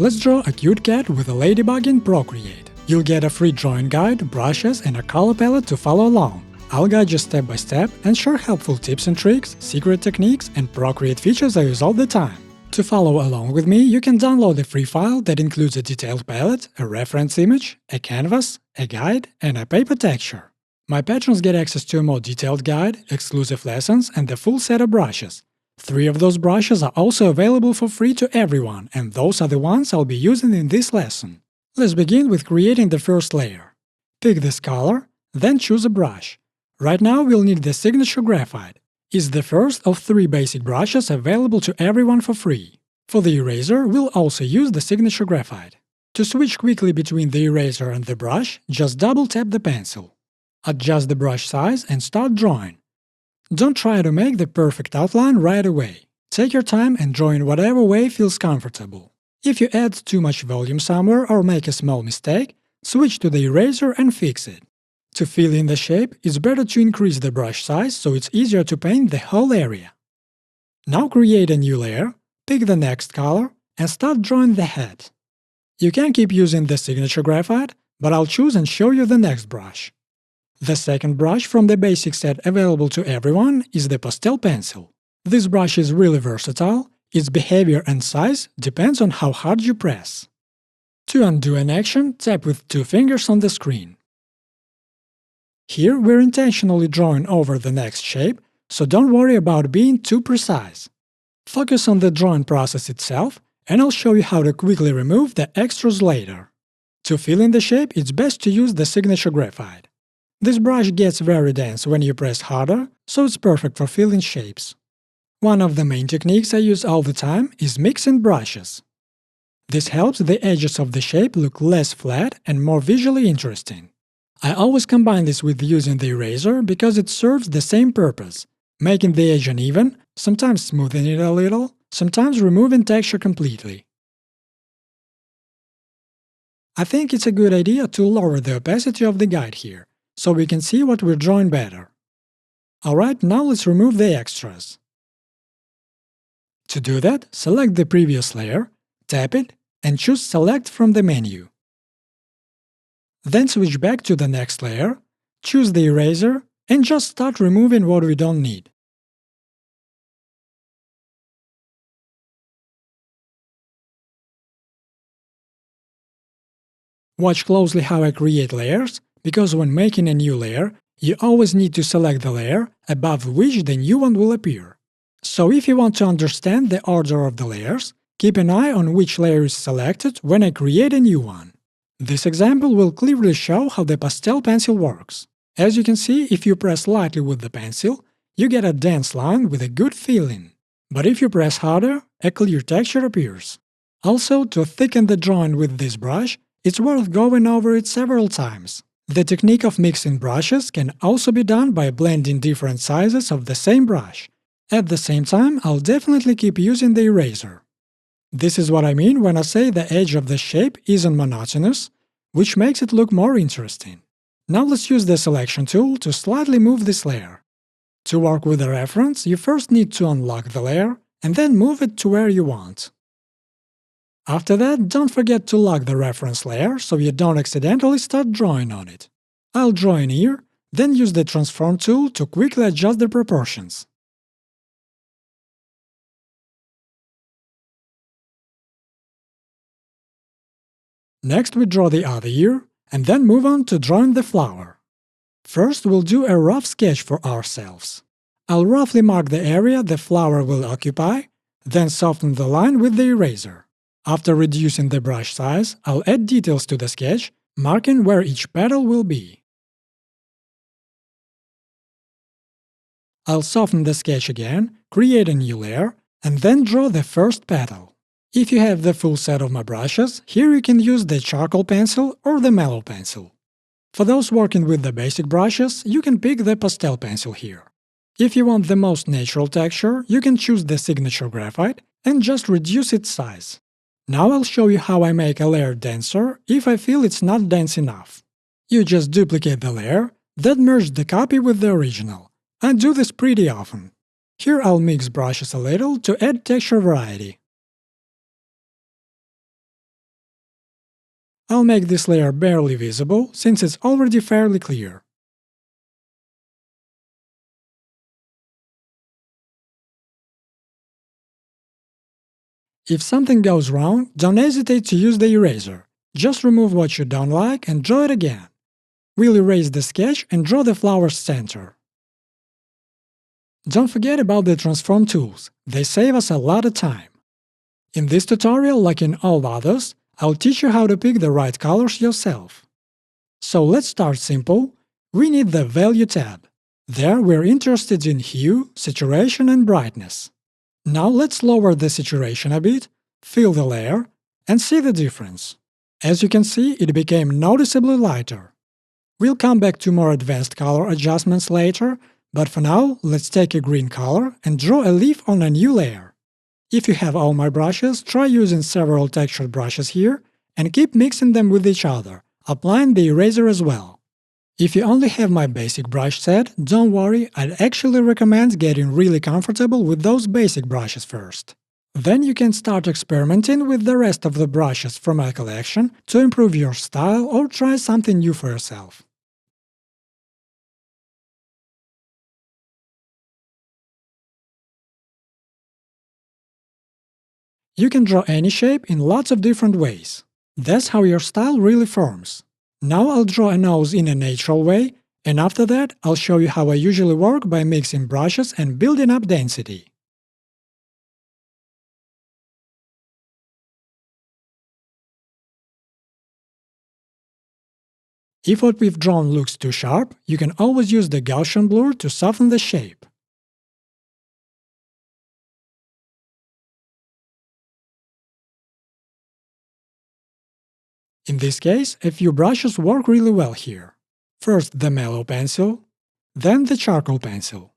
Let's draw a cute cat with a ladybug in Procreate. You'll get a free drawing guide, brushes, and a color palette to follow along. I'll guide you step by step and share helpful tips and tricks, secret techniques, and Procreate features I use all the time. To follow along with me, you can download a free file that includes a detailed palette, a reference image, a canvas, a guide, and a paper texture. My patrons get access to a more detailed guide, exclusive lessons, and the full set of brushes. 3 of those brushes are also available for free to everyone, and those are the ones I'll be using in this lesson. Let's begin with creating the first layer. Pick this color, then choose a brush. Right now we'll need the signature graphite. It's the first of 3 basic brushes available to everyone for free. For the eraser, we'll also use the signature graphite. To switch quickly between the eraser and the brush, just double-tap the pencil. Adjust the brush size and start drawing. Don't try to make the perfect outline right away. Take your time and draw in whatever way feels comfortable. If you add too much volume somewhere or make a small mistake, switch to the eraser and fix it. To fill in the shape, it's better to increase the brush size so it's easier to paint the whole area. Now create a new layer, pick the next color, and start drawing the head. You can keep using the signature graphite, but I'll choose and show you the next brush. The second brush from the basic set available to everyone is the pastel pencil. This brush is really versatile, its behavior and size depends on how hard you press. To undo an action, tap with 2 fingers on the screen. Here we're intentionally drawing over the next shape, so don't worry about being too precise. Focus on the drawing process itself, and I'll show you how to quickly remove the extras later. To fill in the shape, it's best to use the signature graphite. This brush gets very dense when you press harder, so it's perfect for filling shapes. One of the main techniques I use all the time is mixing brushes. This helps the edges of the shape look less flat and more visually interesting. I always combine this with using the eraser because it serves the same purpose, making the edge uneven, sometimes smoothing it a little, sometimes removing texture completely. I think it's a good idea to lower the opacity of the guide here, so we can see what we're drawing better. Alright, now let's remove the extras. To do that, select the previous layer, tap it, and choose Select from the menu. Then switch back to the next layer, choose the eraser, and just start removing what we don't need. Watch closely how I create layers, because when making a new layer, you always need to select the layer above which the new one will appear. So if you want to understand the order of the layers, keep an eye on which layer is selected when I create a new one. This example will clearly show how the pastel pencil works. As you can see, if you press lightly with the pencil, you get a dense line with a good feeling. But if you press harder, a clear texture appears. Also, to thicken the drawing with this brush, it's worth going over it several times. The technique of mixing brushes can also be done by blending different sizes of the same brush. At the same time, I'll definitely keep using the eraser. This is what I mean when I say the edge of the shape isn't monotonous, which makes it look more interesting. Now let's use the selection tool to slightly move this layer. To work with the reference, you first need to unlock the layer and then move it to where you want. After that, don't forget to lock the reference layer so you don't accidentally start drawing on it. I'll draw an ear, then use the transform tool to quickly adjust the proportions. Next we draw the other ear, and then move on to drawing the flower. First we'll do a rough sketch for ourselves. I'll roughly mark the area the flower will occupy, then soften the line with the eraser. After reducing the brush size, I'll add details to the sketch, marking where each petal will be. I'll soften the sketch again, create a new layer, and then draw the first petal. If you have the full set of my brushes, here you can use the charcoal pencil or the mellow pencil. For those working with the basic brushes, you can pick the pastel pencil here. If you want the most natural texture, you can choose the signature graphite and just reduce its size. Now I'll show you how I make a layer denser if I feel it's not dense enough. You just duplicate the layer, then merge the copy with the original. I do this pretty often. Here I'll mix brushes a little to add texture variety. I'll make this layer barely visible, since it's already fairly clear. If something goes wrong, don't hesitate to use the eraser. Just remove what you don't like and draw it again. We'll erase the sketch and draw the flower's center. Don't forget about the transform tools, they save us a lot of time. In this tutorial, like in all others, I'll teach you how to pick the right colors yourself. So let's start simple. We need the Value tab. There we're interested in hue, saturation and brightness. Now let's lower the saturation a bit, fill the layer, and see the difference. As you can see, it became noticeably lighter. We'll come back to more advanced color adjustments later, but for now, let's take a green color and draw a leaf on a new layer. If you have all my brushes, try using several textured brushes here and keep mixing them with each other, applying the eraser as well. If you only have my basic brush set, don't worry, I'd actually recommend getting really comfortable with those basic brushes first. Then you can start experimenting with the rest of the brushes from my collection to improve your style or try something new for yourself. You can draw any shape in lots of different ways. That's how your style really forms. Now I'll draw a nose in a natural way, and after that I'll show you how I usually work by mixing brushes and building up density. If what we've drawn looks too sharp, you can always use the Gaussian blur to soften the shape. In this case, a few brushes work really well here. First the mellow pencil, then the charcoal pencil.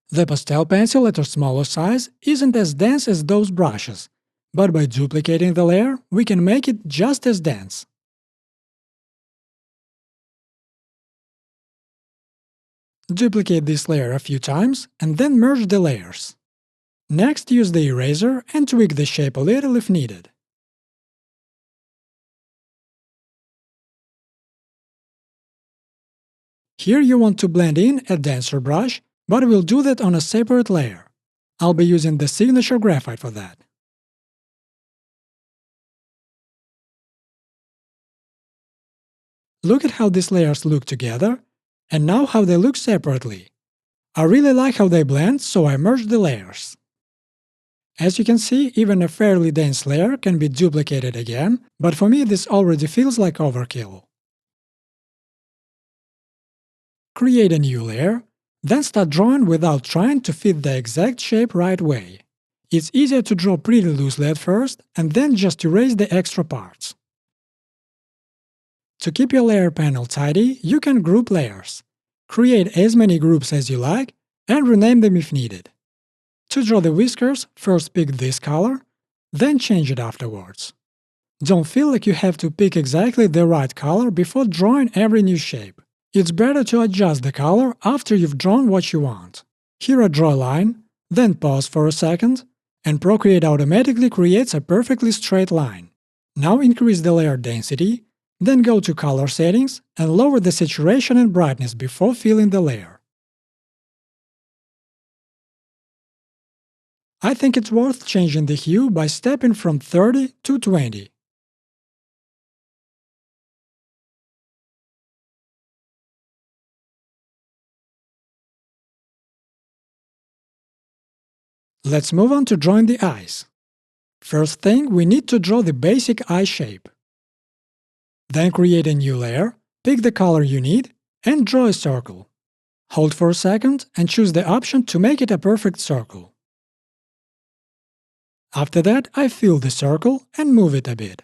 The pastel pencil at a smaller size isn't as dense as those brushes, but by duplicating the layer, we can make it just as dense. Duplicate this layer a few times and then merge the layers. Next, use the eraser and tweak the shape a little if needed. Here you want to blend in a denser brush, but we'll do that on a separate layer. I'll be using the signature graphite for that. Look at how these layers look together, and now how they look separately. I really like how they blend, so I merged the layers. As you can see, even a fairly dense layer can be duplicated again, but for me this already feels like overkill. Create a new layer, then start drawing without trying to fit the exact shape right way. It's easier to draw pretty loosely at first, and then just erase the extra parts. To keep your layer panel tidy, you can group layers. Create as many groups as you like, and rename them if needed. To draw the whiskers, first pick this color, then change it afterwards. Don't feel like you have to pick exactly the right color before drawing every new shape. It's better to adjust the color after you've drawn what you want. Here I draw a line, then pause for a second, and Procreate automatically creates a perfectly straight line. Now increase the layer density, then go to Color Settings and lower the saturation and brightness before filling the layer. I think it's worth changing the hue by stepping from 30 to 20. Let's move on to drawing the eyes. First thing, we need to draw the basic eye shape. Then create a new layer, pick the color you need, and draw a circle. Hold for a second and choose the option to make it a perfect circle. After that, I fill the circle and move it a bit.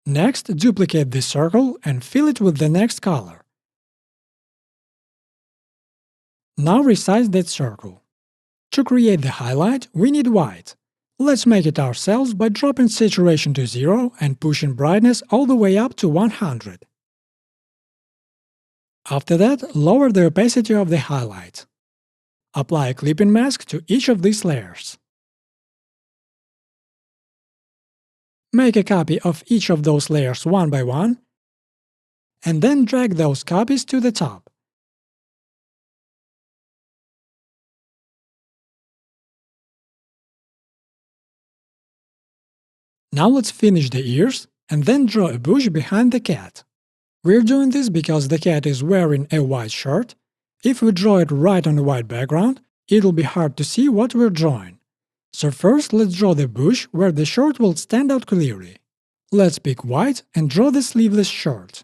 Next, duplicate this circle and fill it with the next color. Now resize that circle. To create the highlight, we need white. Let's make it ourselves by dropping saturation to 0 and pushing brightness all the way up to 100. After that, lower the opacity of the highlight. Apply a clipping mask to each of these layers. Make a copy of each of those layers one by one, and then drag those copies to the top. Now let's finish the ears, and then draw a bush behind the cat. We're doing this because the cat is wearing a white shirt. If we draw it right on a white background, it'll be hard to see what we're drawing. So first let's draw the bush where the shirt will stand out clearly. Let's pick white and draw the sleeveless shirt.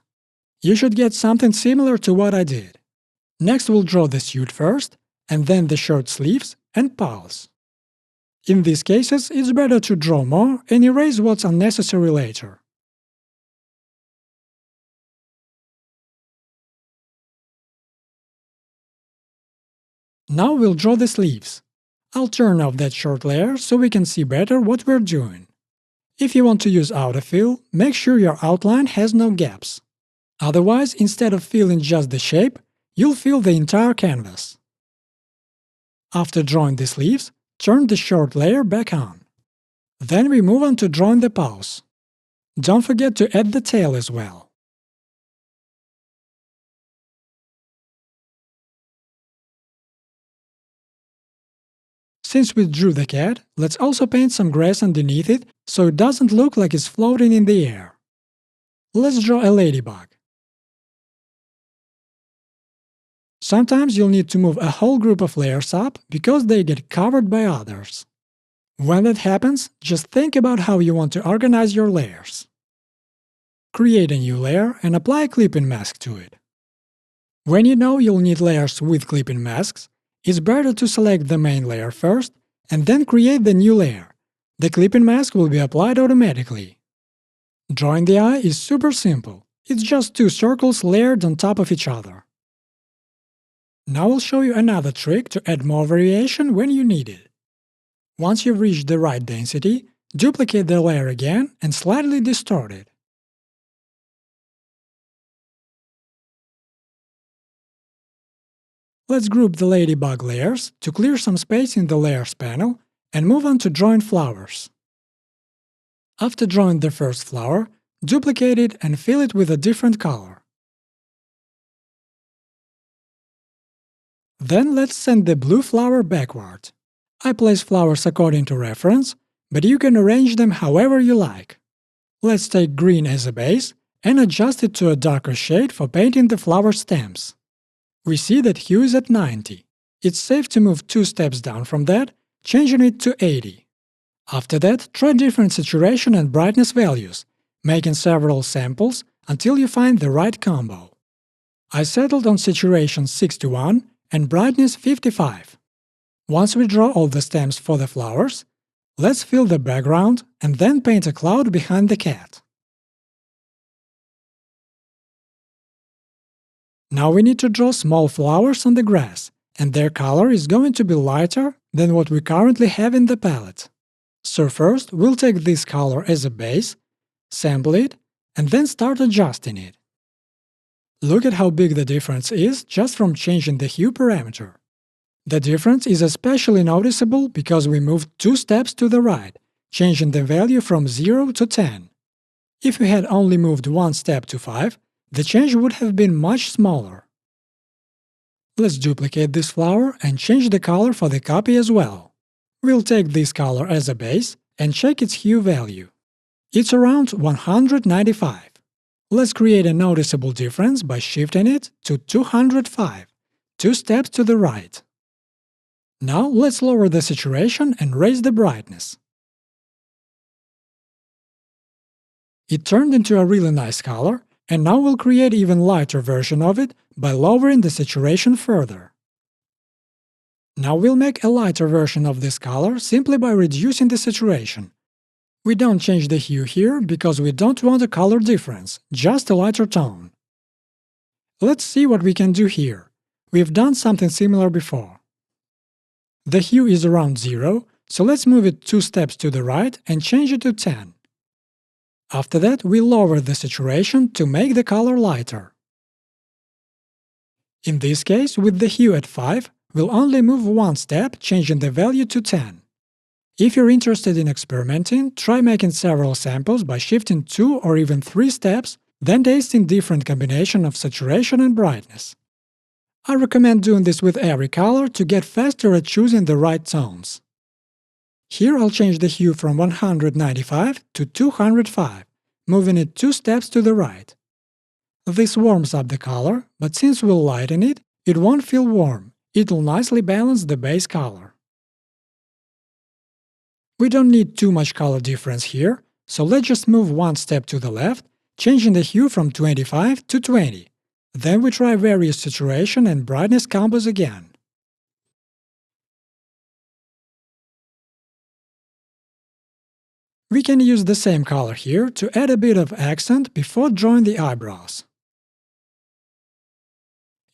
You should get something similar to what I did. Next we'll draw the suit first, and then the shirt sleeves and paws. In these cases, it's better to draw more and erase what's unnecessary later. Now we'll draw the sleeves. I'll turn off that short layer so we can see better what we're doing. If you want to use autofill, make sure your outline has no gaps. Otherwise, instead of filling just the shape, you'll fill the entire canvas. After drawing the sleeves, turn the short layer back on. Then we move on to drawing the paws. Don't forget to add the tail as well. Since we drew the cat, let's also paint some grass underneath it so it doesn't look like it's floating in the air. Let's draw a ladybug. Sometimes you'll need to move a whole group of layers up because they get covered by others. When that happens, just think about how you want to organize your layers. Create a new layer and apply a clipping mask to it. When you know you'll need layers with clipping masks, it's better to select the main layer first and then create the new layer. The clipping mask will be applied automatically. Drawing the eye is super simple. It's just two circles layered on top of each other. Now I'll show you another trick to add more variation when you need it. Once you've reached the right density, duplicate the layer again and slightly distort it. Let's group the ladybug layers to clear some space in the Layers panel and move on to drawing flowers. After drawing the first flower, duplicate it and fill it with a different color. Then let's send the blue flower backward. I place flowers according to reference, but you can arrange them however you like. Let's take green as a base and adjust it to a darker shade for painting the flower stems. We see that hue is at 90. It's safe to move 2 steps down from that, changing it to 80. After that, try different saturation and brightness values, making several samples until you find the right combo. I settled on saturation 61 and brightness 55. Once we draw all the stems for the flowers, let's fill the background and then paint a cloud behind the cat. Now we need to draw small flowers on the grass, and their color is going to be lighter than what we currently have in the palette. So first, we'll take this color as a base, sample it, and then start adjusting it. Look at how big the difference is just from changing the hue parameter. The difference is especially noticeable because we moved 2 steps to the right, changing the value from 0 to 10. If we had only moved 1 step to 5, the change would have been much smaller. Let's duplicate this flower and change the color for the copy as well. We'll take this color as a base and check its hue value. It's around 195. Let's create a noticeable difference by shifting it to 205, 2 steps to the right. Now let's lower the saturation and raise the brightness. It turned into a really nice color, and now we'll create even lighter version of it by lowering the saturation further. Now we'll make a lighter version of this color simply by reducing the saturation. We don't change the hue here because we don't want a color difference, just a lighter tone. Let's see what we can do here. We've done something similar before. The hue is around 0, so let's move it 2 steps to the right and change it to 10. After that, we lower the saturation to make the color lighter. In this case, with the hue at 5, we'll only move 1 step, changing the value to 10. If you're interested in experimenting, try making several samples by shifting 2 or even 3 steps, then tasting different combination of saturation and brightness. I recommend doing this with every color to get faster at choosing the right tones. Here I'll change the hue from 195 to 205, moving it 2 steps to the right. This warms up the color, but since we'll lighten it, it won't feel warm. It'll nicely balance the base color. We don't need too much color difference here, so let's just move 1 step to the left, changing the hue from 25 to 20. Then we try various saturation and brightness combos again. We can use the same color here to add a bit of accent before drawing the eyebrows.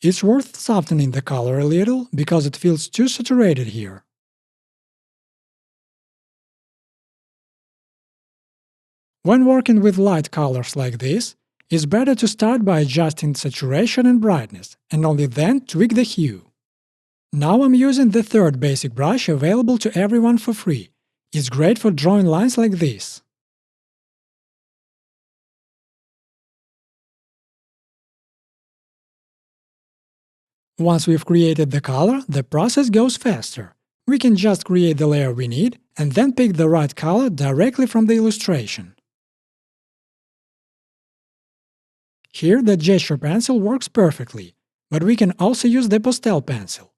It's worth softening the color a little because it feels too saturated here. When working with light colors like this, it's better to start by adjusting saturation and brightness, and only then tweak the hue. Now I'm using the third basic brush available to everyone for free. It's great for drawing lines like this. Once we've created the color, the process goes faster. We can just create the layer we need and then pick the right color directly from the illustration. Here the gesture pencil works perfectly, but we can also use the pastel pencil.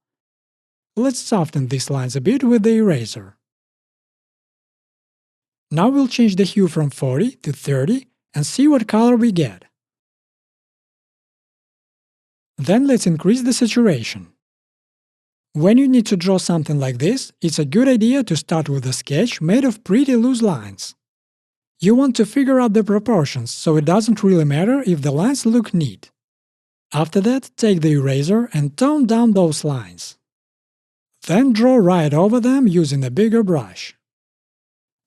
Let's soften these lines a bit with the eraser. Now we'll change the hue from 40 to 30 and see what color we get. Then let's increase the saturation. When you need to draw something like this, it's a good idea to start with a sketch made of pretty loose lines. You want to figure out the proportions, so it doesn't really matter if the lines look neat. After that, take the eraser and tone down those lines. Then draw right over them using a bigger brush.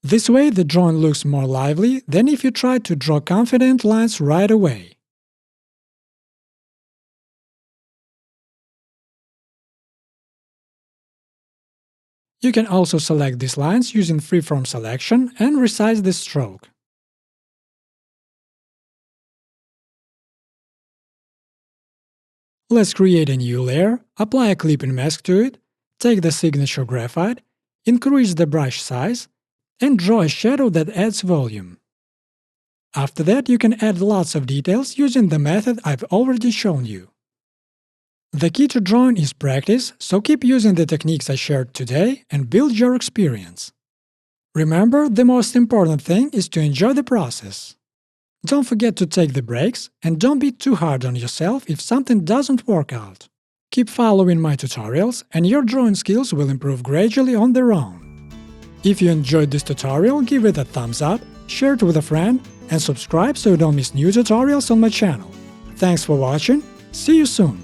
This way the drawing looks more lively than if you try to draw confident lines right away. You can also select these lines using freeform selection and resize the stroke. Let's create a new layer, apply a clipping mask to it, take the signature graphite, increase the brush size, and draw a shadow that adds volume. After that, you can add lots of details using the method I've already shown you. The key to drawing is practice, so keep using the techniques I shared today and build your experience. Remember, the most important thing is to enjoy the process. Don't forget to take the breaks, and don't be too hard on yourself if something doesn't work out. Keep following my tutorials, and your drawing skills will improve gradually on their own. If you enjoyed this tutorial, give it a thumbs up, share it with a friend, and subscribe so you don't miss new tutorials on my channel. Thanks for watching, see you soon!